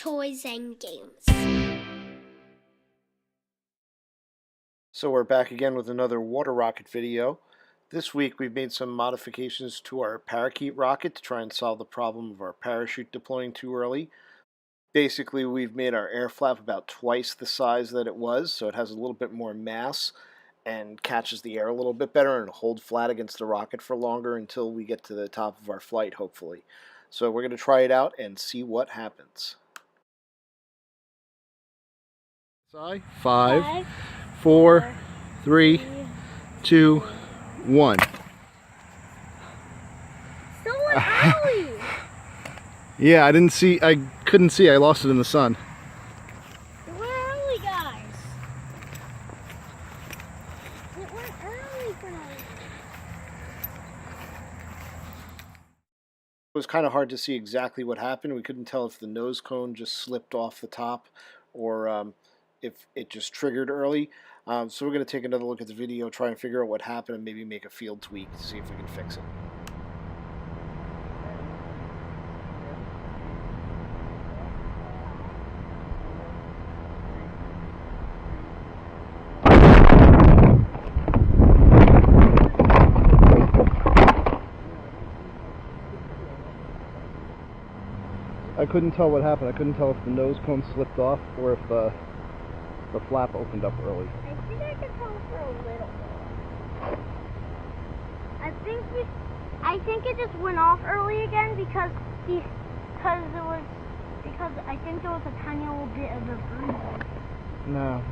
toys and games. So we're back again with another water rocket video. This week we've made some modifications to our Parakeet rocket to try and solve the problem of our parachute deploying too early. Basically, we've made our air flap about twice the size that it was, so it has a little bit more mass and catches the air a little bit better and hold flat against the rocket for longer until we get to the top of our flight, hopefully. So we're going to try it out and see what happens. 5, 4, 3, 2, 1. So early! Yeah, I couldn't see, I lost it in the sun. It went early, guys. It went early for me. It was kind of hard to see exactly what happened. We couldn't tell if the nose cone just slipped off the top or if it just triggered early. So we're going to take another look at the video, try and figure out what happened, and maybe make a field tweak to see if we can fix it. I couldn't tell what happened. I couldn't tell if the nose cone slipped off or if the flap opened up early. I think I can tell for a little bit. I think it just went off early again because I think there was a tiny little bit of a breeze. No.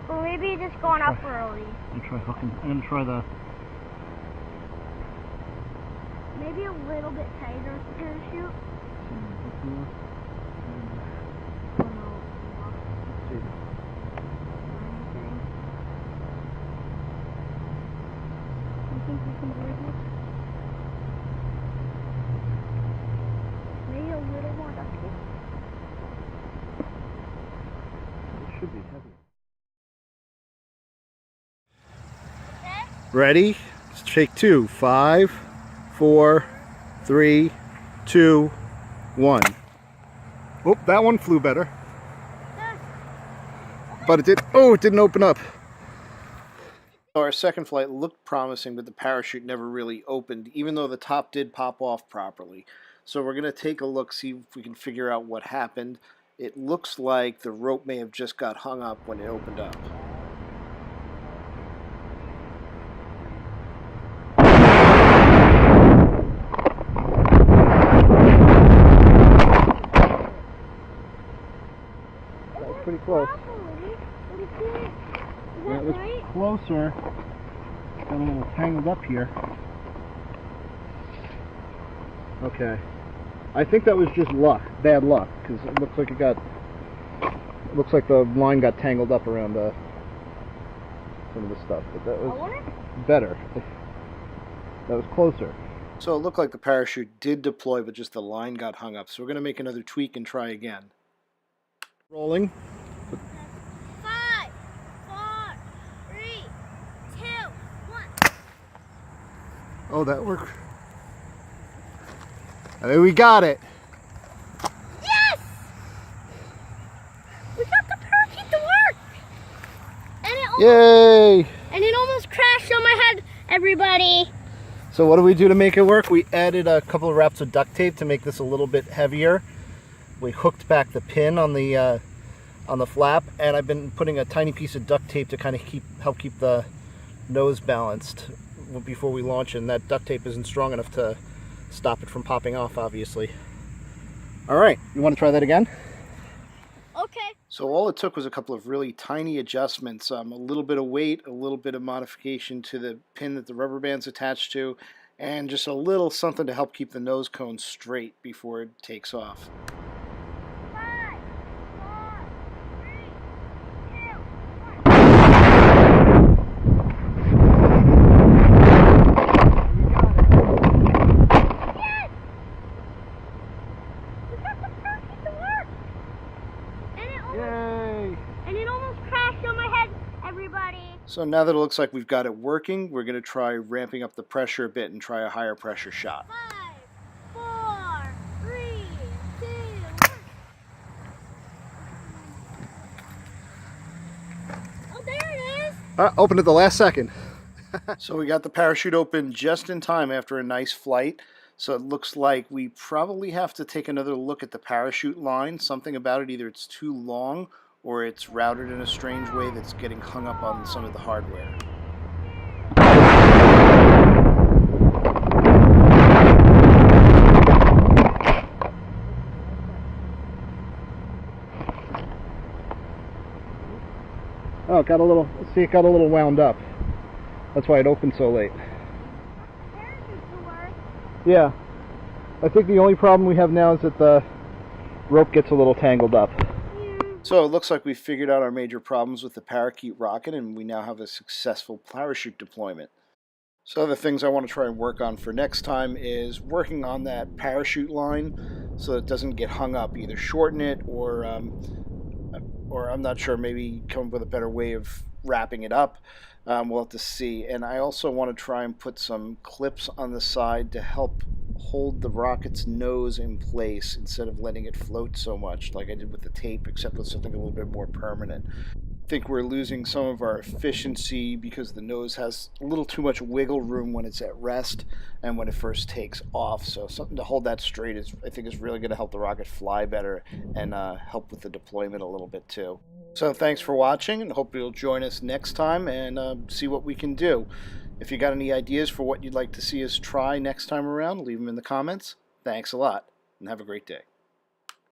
Or maybe it just gone up early. I'm gonna try the. Maybe a little bit tighter with the parachute. Maybe a little more duct tape. It should be heavy. Okay? Ready? Let's take 2. 5, 4, 3, 2, 1. Oh, that one flew better. But it didn't open up. Our second flight looked promising, but the parachute never really opened, even though the top did pop off properly. So we're going to take a look, see if we can figure out what happened. It looks like the rope may have just got hung up when it opened up. That was pretty close. It was closer. Got a little tangled up here. Okay. I think that was just luck, bad luck, because it looks like the line got tangled up around some of the stuff. But that was better. That was closer. So it looked like the parachute did deploy, but just the line got hung up. So we're going to make another tweak and try again. Rolling. 5, 4, 3, 2, 1. Oh, that worked. I mean, we got it. Yes! We got the parakeet to work! Yay! And it almost crashed on my head, everybody. So what do we do to make it work? We added a couple of wraps of duct tape to make this a little bit heavier. We hooked back the pin on the flap, and I've been putting a tiny piece of duct tape to kind of help keep the nose balanced before we launch, and that duct tape isn't strong enough to stop it from popping off, obviously. All right, you want to try that again? Okay. So all it took was a couple of really tiny adjustments, a little bit of weight, a little bit of modification to the pin that the rubber band's attached to, and just a little something to help keep the nose cone straight before it takes off. 5, 4, 3, 2, 1. Yes! We got the parakeet to work! Yay! And it almost crashed on my head, everybody. So now that it looks like we've got it working, we're going to try ramping up the pressure a bit and try a higher pressure shot. 5, 4, 3, 2, 1. Opened at the last second. So we got the parachute open just in time after a nice flight. So it looks like we probably have to take another look at the parachute line. Something about it, either it's too long or it's routed in a strange way that's getting hung up on some of the hardware. Oh, it got a little, see, it got a little wound up. That's why it opened so late. Yeah. I think the only problem we have now is that the rope gets a little tangled up. So it looks like we figured out our major problems with the Parakeet rocket, and we now have a successful parachute deployment. So the things I want to try and work on for next time is working on that parachute line so that it doesn't get hung up. Either shorten it or I'm not sure, maybe come up with a better way of wrapping it up. We'll have to see. And I also want to try and put some clips on the side to help hold the rocket's nose in place instead of letting it float so much like I did with the tape, except with something a little bit more permanent. I think we're losing some of our efficiency because the nose has a little too much wiggle room when it's at rest and when it first takes off. So something to hold that straight is, I think, is really going to help the rocket fly better and help with the deployment a little bit too. So thanks for watching, and hope you'll join us next time and see what we can do. If you got any ideas for what you'd like to see us try next time around, leave them in the comments. Thanks a lot, and have a great day.